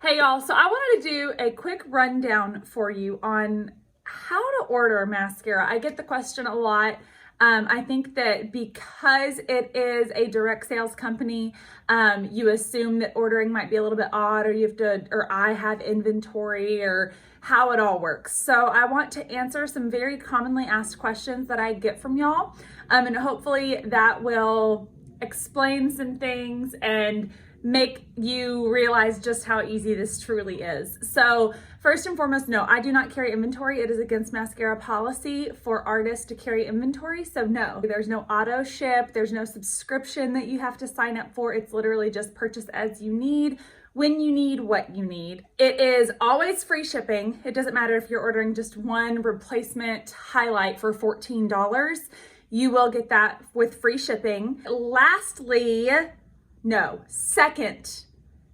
Hey y'all, so I wanted to do a quick rundown for you on how to order mascara. I get the question a lot. I think that because it is a direct sales company, you assume that ordering might be a little bit odd, or I have inventory, or how it all works. So I want to answer some very commonly asked questions that I get from y'all, and hopefully that will explain some things and make you realize just how easy this truly is. So first and foremost, no, I do not carry inventory. It is against Maskcara policy for artists to carry inventory. So no, there's no auto ship. There's no subscription that you have to sign up for. It's literally just purchase as you need, when you need, what you need. It is always free shipping. It doesn't matter if you're ordering just one replacement highlight for $14. You will get that with free shipping.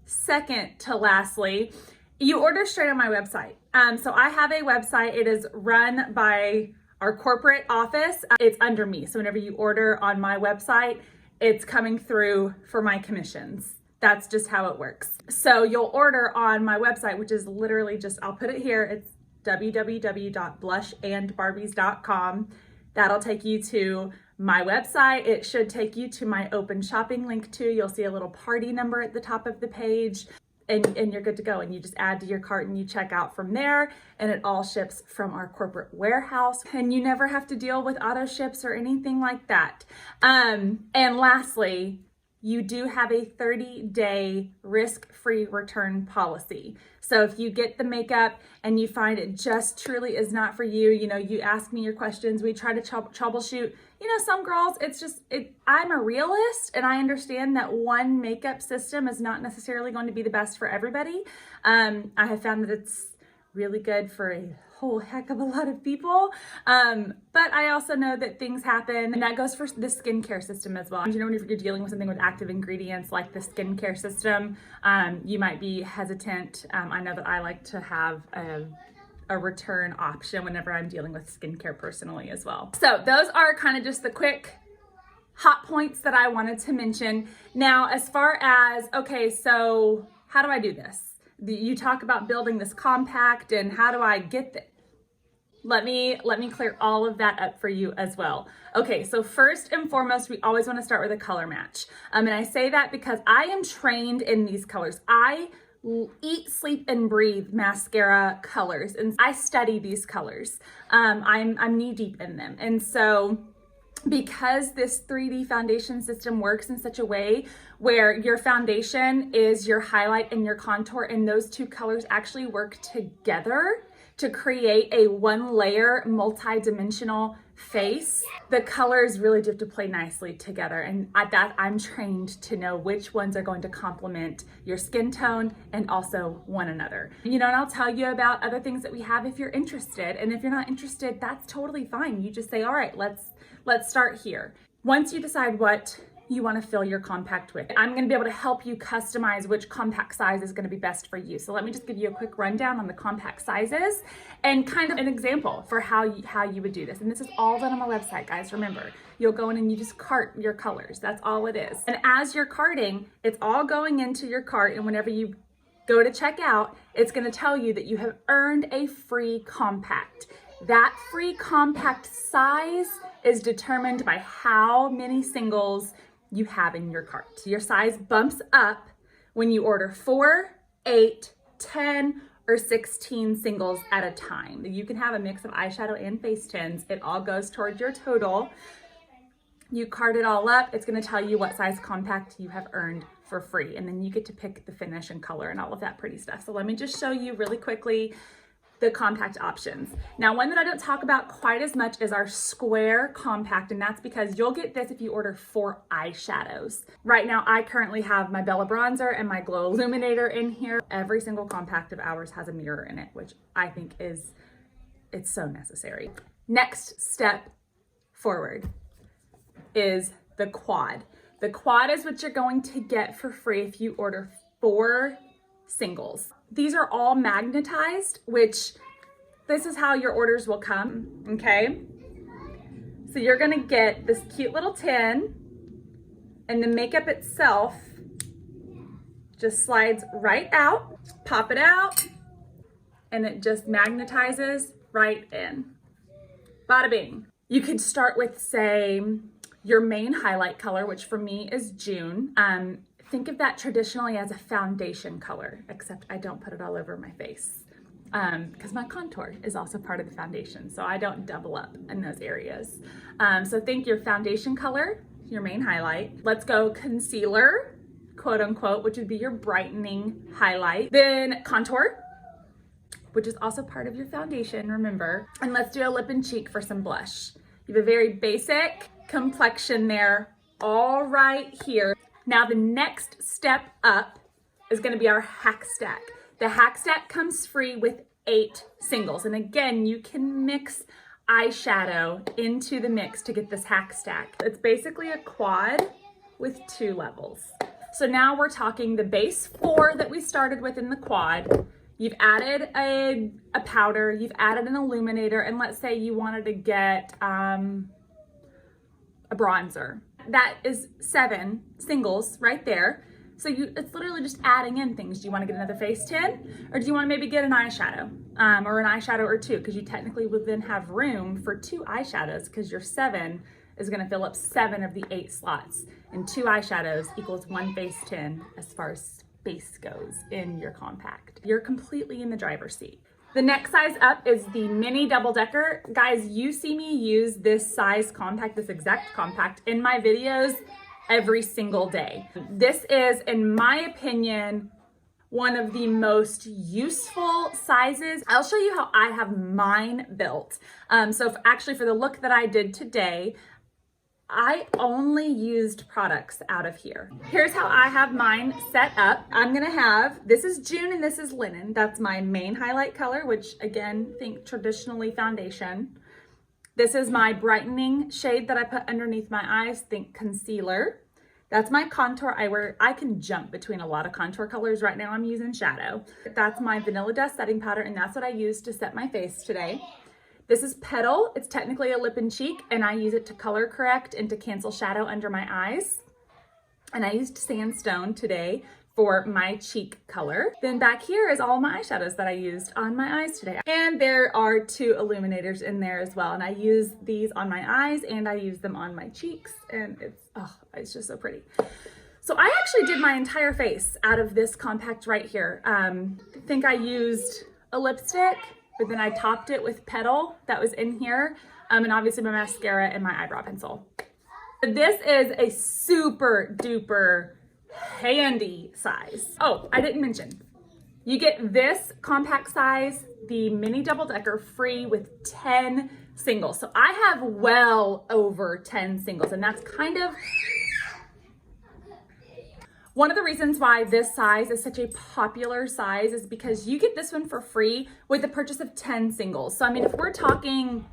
Second to lastly, you order straight on my website. So I have a website. It is run by our corporate office. It's under me. So whenever you order on my website, it's coming through for my commissions. That's just how it works. So you'll order on my website, which is literally just, I'll put it here. It's www.blushandbarbies.com. That'll take you to my website. It should take you to my open shopping link too. You'll see a little party number at the top of the page, and you're good to go. And you just add to your cart and you check out from there, and it all ships from our corporate warehouse, and you never have to deal with auto ships or anything like that. And lastly, you do have a 30-day risk-free return policy. So if you get the makeup and you find it just truly is not for you, you ask me your questions, we try to troubleshoot. Some girls, I'm a realist, and I understand that one makeup system is not necessarily going to be the best for everybody. I have found that it's really good for a whole heck of a lot of people. But I also know that things happen, and that goes for the skincare system as well. When you're dealing with something with active ingredients like the skincare system, you might be hesitant. I know that I like to have a return option whenever I'm dealing with skincare personally as well. So those are kind of just the quick hot points that I wanted to mention. Now, as far as, okay, so how do I do this? You talk about building this compact, and how do I get it? Let me clear all of that up for you as well. Okay, so first and foremost, we always want to start with a color match. And I say that because I am trained in these colors. I eat, sleep, and breathe mascara colors, and I study these colors. I'm knee deep in them. And so because this 3D foundation system works in such a way where your foundation is your highlight and your contour, and those two colors actually work together to create a one-layer, multi-dimensional face, the colors really do have to play nicely together. And at that, I'm trained to know which ones are going to complement your skin tone and also one another. And I'll tell you about other things that we have if you're interested. And if you're not interested, that's totally fine. You just say, all right, let's start here. Once you decide what you want to fill your compact with, I'm going to be able to help you customize which compact size is going to be best for you. So let me just give you a quick rundown on the compact sizes and kind of an example for how you would do this. And this is all done on my website, guys. Remember, you'll go in and you just cart your colors. That's all it is. And as you're carting, it's all going into your cart. And whenever you go to check out, it's going to tell you that you have earned a free compact. That free compact size is determined by how many singles you have in your cart. Your size bumps up when you order 4, 8, 10, or 16 singles at a time. You can have a mix of eyeshadow and face tints. It all goes toward your total. You cart it all up. It's going to tell you what size compact you have earned for free. And then you get to pick the finish and color and all of that pretty stuff. So let me just show you really quickly the compact options. Now, one that I don't talk about quite as much is our square compact, and that's because you'll get this if you order 4 eyeshadows. Right now, I currently have my Bella Bronzer and my Glow Illuminator in here. Every single compact of ours has a mirror in it, which I think it's so necessary. Next step forward is the quad. The quad is what you're going to get for free if you order 4 singles. These are all magnetized, which this is how your orders will come, okay? So you're gonna get this cute little tin, and the makeup itself just slides right out, pop it out, and it just magnetizes right in. Bada bing. You could start with, say, your main highlight color, which for me is June. Think of that traditionally as a foundation color, except I don't put it all over my face because my contour is also part of the foundation, so I don't double up in those areas. So think your foundation color, your main highlight. Let's go concealer, quote unquote, which would be your brightening highlight. Then contour, which is also part of your foundation, remember. And let's do a lip and cheek for some blush. You have a very basic complexion there, all right here. Now the next step up is gonna be our HAC Stack. The HAC Stack comes free with 8 singles. And again, you can mix eyeshadow into the mix to get this HAC Stack. It's basically a quad with 2 levels. So now we're talking the base 4 that we started with in the quad. You've added a powder, you've added an illuminator, and let's say you wanted to get a bronzer. That is 7 singles right there. So it's literally just adding in things. Do you want to get another face tint? Or do you want to maybe get an eyeshadow or an eyeshadow or 2? Because you technically would then have room for 2 eyeshadows because your 7 is going to fill up 7 of the 8 slots. And 2 eyeshadows equals 1 face tint as far as space goes in your compact. You're completely in the driver's seat. The next size up is the mini double decker. Guys, you see me use this size compact, this exact compact in my videos every single day. This is, in my opinion, one of the most useful sizes. I'll show you how I have mine built. Actually for the look that I did today, I only used products out of here. Here's how I have mine set up. I'm gonna have, this is June and this is Linen. That's my main highlight color, which again, think traditionally foundation. This is my brightening shade that I put underneath my eyes, think concealer. That's my contour eyewear. I can jump between a lot of contour colors. Right now I'm using shadow. That's my Vanilla Dust setting powder, and that's what I used to set my face today. This is Petal. It's technically a lip and cheek, and I use it to color correct and to cancel shadow under my eyes. And I used Sandstone today for my cheek color. Then back here is all my eyeshadows that I used on my eyes today. And there are 2 illuminators in there as well. And I use these on my eyes and I use them on my cheeks. And it's just so pretty. So I actually did my entire face out of this compact right here. I think I used a lipstick, but then I topped it with Petal that was in here, and obviously my mascara and my eyebrow pencil. This is a super duper handy size. Oh, I didn't mention, you get this compact size, the mini double decker, free with 10 singles. So I have well over 10 singles, and that's kind of one of the reasons why this size is such a popular size is because you get this one for free with the purchase of 10 singles. So I mean, if we're talking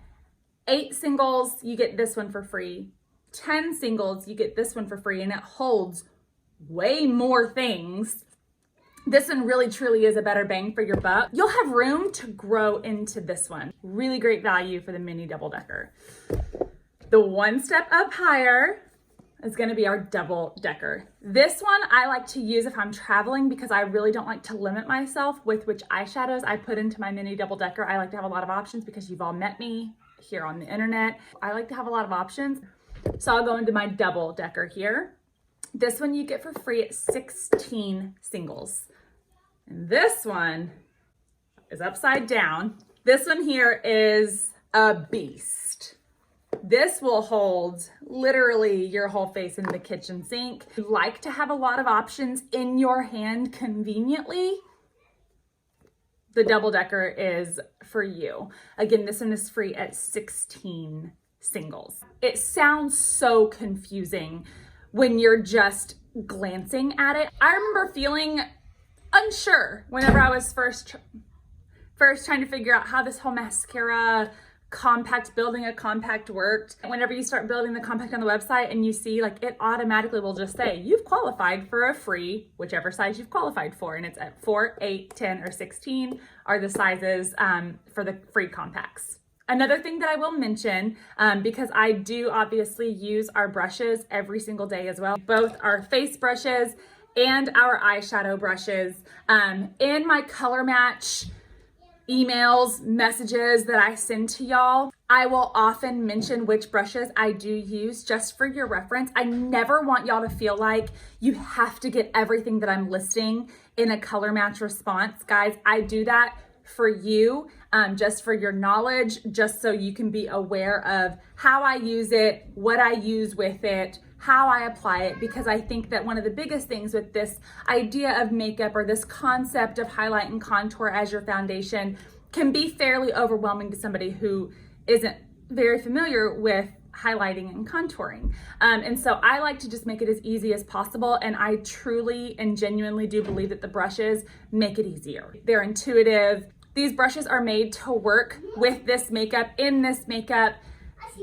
8 singles, you get this one for free. 10 singles, you get this one for free, and it holds way more things. This one really truly is a better bang for your buck. You'll have room to grow into this one. Really great value for the mini double decker. The one step up higher is gonna be our double decker. This one I like to use if I'm traveling because I really don't like to limit myself with which eyeshadows I put into my mini double decker. I like to have a lot of options because you've all met me here on the internet. I like to have a lot of options. So I'll go into my double decker here. This one you get for free at 16 singles. And this one is upside down. This one here is a beast. This will hold literally your whole face in the kitchen sink. You like to have a lot of options in your hand conveniently. The double decker is for you. Again, this one is free at 16 singles. It sounds so confusing when you're just glancing at it. I remember feeling unsure whenever I was first trying to figure out how this whole mascara compact, building a compact worked. Whenever you start building the compact on the website and you see, like, it automatically will just say you've qualified for a free, whichever size you've qualified for, and it's at 4, 8, 10, or 16 are the sizes for the free compacts. Another thing that I will mention, because I do obviously use our brushes every single day as well, both our face brushes and our eyeshadow brushes. In my color match emails, messages that I send to y'all, I will often mention which brushes I do use just for your reference. I never want y'all to feel like you have to get everything that I'm listing in a color match response. Guys, I do that for you, just for your knowledge, just so you can be aware of how I use it, what I use with it, how I apply it, because I think that one of the biggest things with this idea of makeup, or this concept of highlight and contour as your foundation, can be fairly overwhelming to somebody who isn't very familiar with highlighting and contouring. And so I like to just make it as easy as possible, and I truly and genuinely do believe that the brushes make it easier. They're intuitive. These brushes are made to work with this makeup, in this makeup.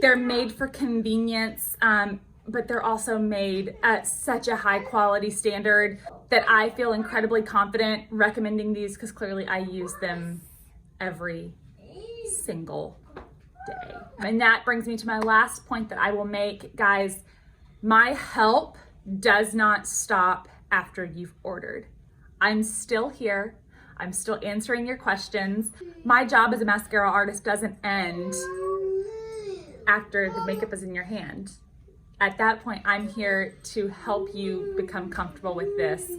They're made for convenience, but they're also made at such a high quality standard that I feel incredibly confident recommending these, because clearly I use them every single day. And that brings me to my last point that I will make. Guys, my help does not stop after you've ordered. I'm still here. I'm still answering your questions. My job as a mascara artist doesn't end after the makeup is in your hand. At that point, I'm here to help you become comfortable with this,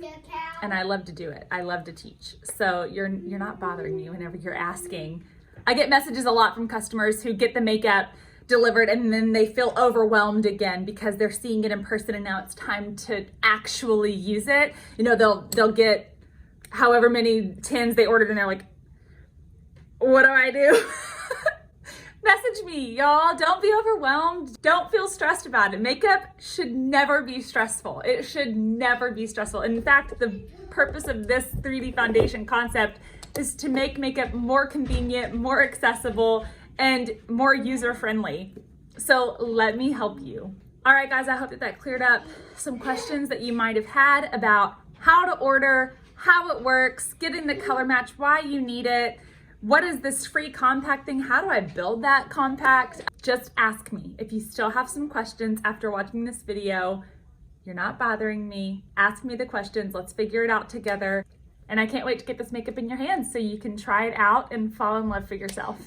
and I love to do it. I love to teach. So you're not bothering me whenever you're asking. I get messages a lot from customers who get the makeup delivered and then they feel overwhelmed again because they're seeing it in person and now it's time to actually use it. You know, they'll get however many tins they ordered and they're like, what do I do? Message me, y'all. Don't be overwhelmed. Don't feel stressed about it. Makeup should never be stressful. It should never be stressful. In fact, the purpose of this 3D foundation concept is to make makeup more convenient, more accessible, and more user-friendly. So let me help you. All right, guys, I hope that cleared up some questions that you might have had about how to order, how it works, getting the color match, why you need it. What is this free compact thing? How do I build that compact? Just ask me. If you still have some questions after watching this video, you're not bothering me. Ask me the questions. Let's figure it out together. And I can't wait to get this makeup in your hands so you can try it out and fall in love for yourself.